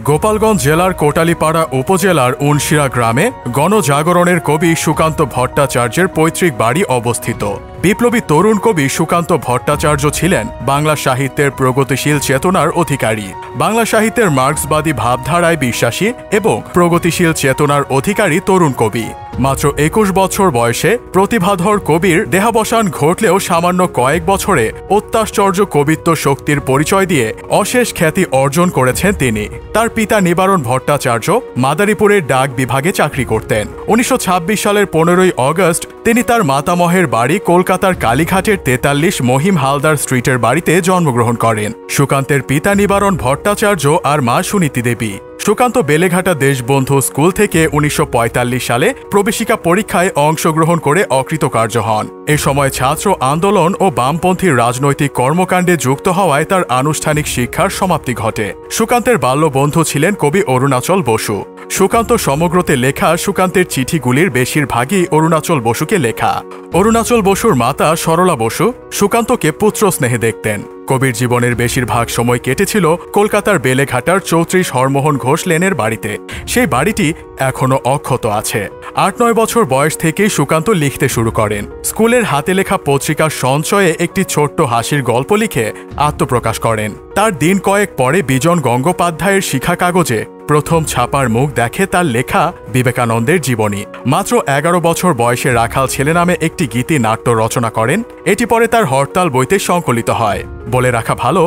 গোপালগঞ্জ জেলার কোটালীপাড়া উপজেলার উনশিরা গ্রামে গণজাগরণের কবি সুকান্ত ভট্টাচার্যের পৈতৃক বাড়ি অবস্থিত। বিপ্লবী তরুণ কবি সুকান্ত ভট্টাচার্য ছিলেন বাংলা সাহিত্যের প্রগতিশীল চেতনার অধিকারী। বাংলা সাহিত্যের মার্ক্সবাদী ভাবধারায় বিশ্বাসী এবং প্রগতিশীল চেতনার অধিকারী তরুণ কবি। মাত্র ২১ বছর বয়সে প্রতিভাধর কবির দেহাবসান ঘটলেও সামান্য কয়েক বছরে অত্যাশ্চর্য কবিত্ব শক্তির পরিচয় দিয়ে অশেষ খ্যাতি অর্জন করেছেন তিনি। তার পিতা নিবারণ ভট্টাচার্য মাদারীপুরের ডাক বিভাগে চাকরি করতেন। ১৯২৬ সালের ১৫ই অগস্ট তিনি তার মাতামহের বাড়ি কলকাতার কালীঘাটের ৪৩ মহিম হালদার স্ট্রিটের বাড়িতে জন্মগ্রহণ করেন। সুকান্তের পিতা নিবারণ ভট্টাচার্য আর মা সুনীতি দেবী। সুকান্ত বেলেঘাটা দেশবন্ধু স্কুল থেকে ১৯৪৫ সালে প্রবেশিকা পরীক্ষায় অংশগ্রহণ করে অকৃতকার্য হন। এ সময় ছাত্র আন্দোলন ও বামপন্থী রাজনৈতিক কর্মকাণ্ডে যুক্ত হওয়ায় তার আনুষ্ঠানিক শিক্ষার সমাপ্তি ঘটে। সুকান্তের বাল্যবন্ধু ছিলেন কবি অরুণাচল বসু। সুকান্ত সমগ্রতে লেখা সুকান্তের চিঠিগুলির বেশিরভাগই অরুণাচল বসুকে লেখা। অরুণাচল বসুর মাতা সরলা বসু সুকান্তকে পুত্র স্নেহে দেখতেন। কবির জীবনের বেশিরভাগ সময় কেটেছিল কলকাতার বেলেঘাটার ৩৪ হরমোহন ঘোষ লেনের বাড়িতে। সেই বাড়িটি এখনও অক্ষত আছে। ৮-৯ বছর বয়স থেকেই সুকান্ত লিখতে শুরু করেন। স্কুলের হাতে লেখা পত্রিকার সঞ্চয়ে একটি ছোট্ট হাসির গল্প লিখে আত্মপ্রকাশ করেন। তার দিন কয়েক পরে বিজন গঙ্গোপাধ্যায়ের শিখা কাগজে প্রথম ছাপার মুখ দেখে তার লেখা বিবেকানন্দের জীবনী। মাত্র ১১ বছর বয়সে রাখাল ছেলে নামে একটি গীতি নাট্য রচনা করেন। এটি পরে তার হরতাল বইতে সংকলিত হয়। বলে রাখা ভালো,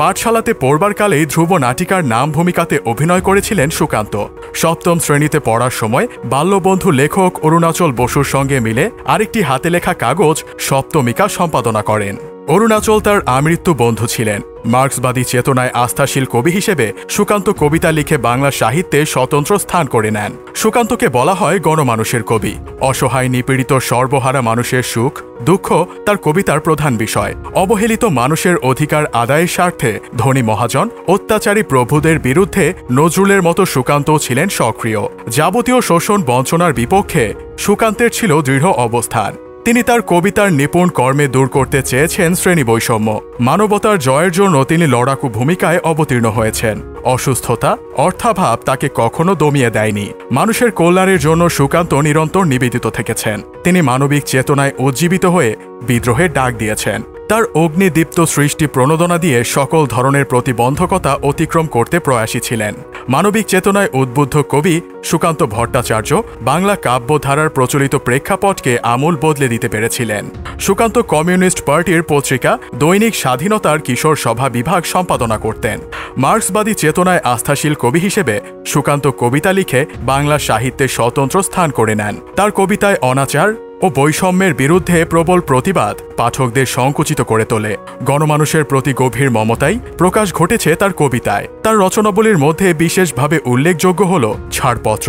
পাঠশালাতে পড়বার কালেই ধ্রুব নাটিকার নাম ভূমিকাতে অভিনয় করেছিলেন সুকান্ত। সপ্তম শ্রেণীতে পড়ার সময় বাল্যবন্ধু লেখক অরুণাচল বসুর সঙ্গে মিলে আরেকটি হাতে লেখা কাগজ সপ্তমিকা সম্পাদনা করেন। অরুণাচল তার আমৃত্যু বন্ধু ছিলেন। মার্ক্সবাদী চেতনায় আস্থাশীল কবি হিসেবে সুকান্ত কবিতা লিখে বাংলা সাহিত্যে স্বতন্ত্র স্থান করে নেন। সুকান্তকে বলা হয় গণমানুষের কবি। অসহায় নিপীড়িত সর্বহারা মানুষের সুখ দুঃখ তার কবিতার প্রধান বিষয়। অবহেলিত মানুষের অধিকার আদায়ের স্বার্থে ধনী মহাজন অত্যাচারী প্রভুদের বিরুদ্ধে নজরুলের মতো সুকান্তও ছিলেন সক্রিয়। যাবতীয় শোষণ বঞ্চনার বিপক্ষে সুকান্তের ছিল দৃঢ় অবস্থান। তিনি তার কবিতার নিপুণ কর্মে দূর করতে চেয়েছেন শ্রেণী বৈষম্য। মানবতার জয়ের জন্য তিনি লড়াকু ভূমিকায় অবতীর্ণ হয়েছেন। অসুস্থতা অর্থাভাব তাকে কখনো দমিয়ে দেয়নি। মানুষের কল্যাণের জন্য সুকান্ত নিরন্তর নিবেদিত থেকেছেন। তিনি মানবিক চেতনায় উজ্জীবিত হয়ে বিদ্রোহের ডাক দিয়েছেন। তার অগ্নিদীপ্ত সৃষ্টি প্রণোদনা দিয়ে সকল ধরনের প্রতিবন্ধকতা অতিক্রম করতে প্রয়াসী ছিলেন। মানবিক চেতনায় উদ্বুদ্ধ কবি সুকান্ত ভট্টাচার্য বাংলা কাব্যধারার প্রচলিত প্রেক্ষাপটকে আমূল বদলে দিতে পেরেছিলেন। সুকান্ত কমিউনিস্ট পার্টির পত্রিকা দৈনিক স্বাধীনতার কিশোর সভা বিভাগ সম্পাদনা করতেন। মার্ক্সবাদী চেতনায় আস্থাশীল কবি হিসেবে সুকান্ত কবিতা লিখে বাংলা সাহিত্যে স্বতন্ত্র স্থান করে নেন। তার কবিতায় অনাচার ও বৈষম্যের বিরুদ্ধে প্রবল প্রতিবাদ পাঠকদের সংকুচিত করে তোলে। গণমানুষের প্রতি গভীর মমতাই প্রকাশ ঘটেছে তার কবিতায়। তার রচনাবলীর মধ্যে বিশেষভাবে উল্লেখযোগ্য হল ছাড়পত্র,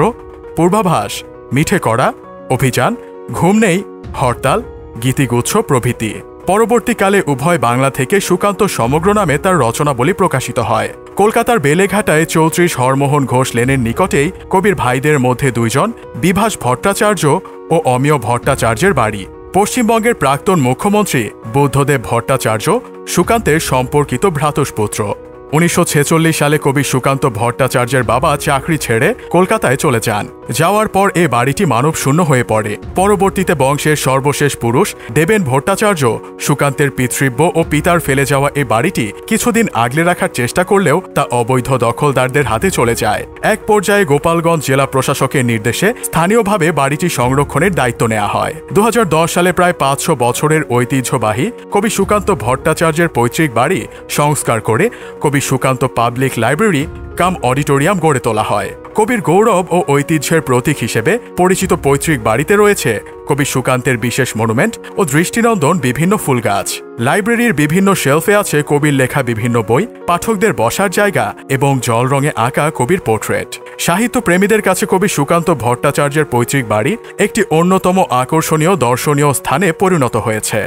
পূর্বাভাস, মিঠে করা, অভিযান, ঘুম নেই, হরতাল, গীতিগুচ্ছ প্রভৃতি। পরবর্তীকালে উভয় বাংলা থেকে সুকান্ত সমগ্র নামে তার রচনাবলী প্রকাশিত হয়। কলকাতার বেলেঘাটায় ৩৪ হরমোহন ঘোষ লেনের নিকটেই কবির ভাইদের মধ্যে দুইজন বিভাস ভট্টাচার্য ও অমিয় ভট্টাচার্যের বাড়ি। পশ্চিমবঙ্গের প্রাক্তন মুখ্যমন্ত্রী বুদ্ধদেব ভট্টাচার্য সুকান্তের সম্পর্কিত ভ্রাতুষ্পুত্র। ১৯৪৬ সালে কবি সুকান্ত ভট্টাচার্যের বাবা চাকরি ছেড়ে কলকাতায় চলে যান। যাওয়ার পর এ বাড়িটি মানবশূন্য হয়ে পড়ে। পরবর্তীতে বংশের সর্বশেষ পুরুষ দেবেন ভট্টাচার্য সুকান্তের পিতৃব্য ও পিতার ফেলে যাওয়া এ বাড়িটি কিছুদিন আগলে রাখার চেষ্টা করলেও তা অবৈধ দখলদারদের হাতে চলে যায়। এক পর্যায়ে গোপালগঞ্জ জেলা প্রশাসকের নির্দেশে স্থানীয়ভাবে বাড়িটি সংরক্ষণের দায়িত্ব নেওয়া হয়। ২০১০ সালে প্রায় ৫০০ বছরের ঐতিহ্যবাহী কবি সুকান্ত ভট্টাচার্যের পৈতৃক বাড়ি সংস্কার করে কবি সুকান্ত পাবলিক লাইব্রেরি কাম অডিটোরিয়াম গড়ে তোলা হয়। কবির গৌরব ও ঐতিহ্যের প্রতীক হিসেবে পরিচিত পৈতৃক বাড়িতে রয়েছে কবি সুকান্তের বিশেষ মনুমেন্ট ও দৃষ্টিনন্দন বিভিন্ন ফুল গাছ। লাইব্রেরির বিভিন্ন শেলফে আছে কবির লেখা বিভিন্ন বই, পাঠকদের বসার জায়গা এবং জল রঙে আঁকা কবির পোর্ট্রেট। সাহিত্য প্রেমীদের কাছে কবি সুকান্ত ভট্টাচার্যের পৈতৃক বাড়ি একটি অন্যতম আকর্ষণীয় দর্শনীয় স্থানে পরিণত হয়েছে।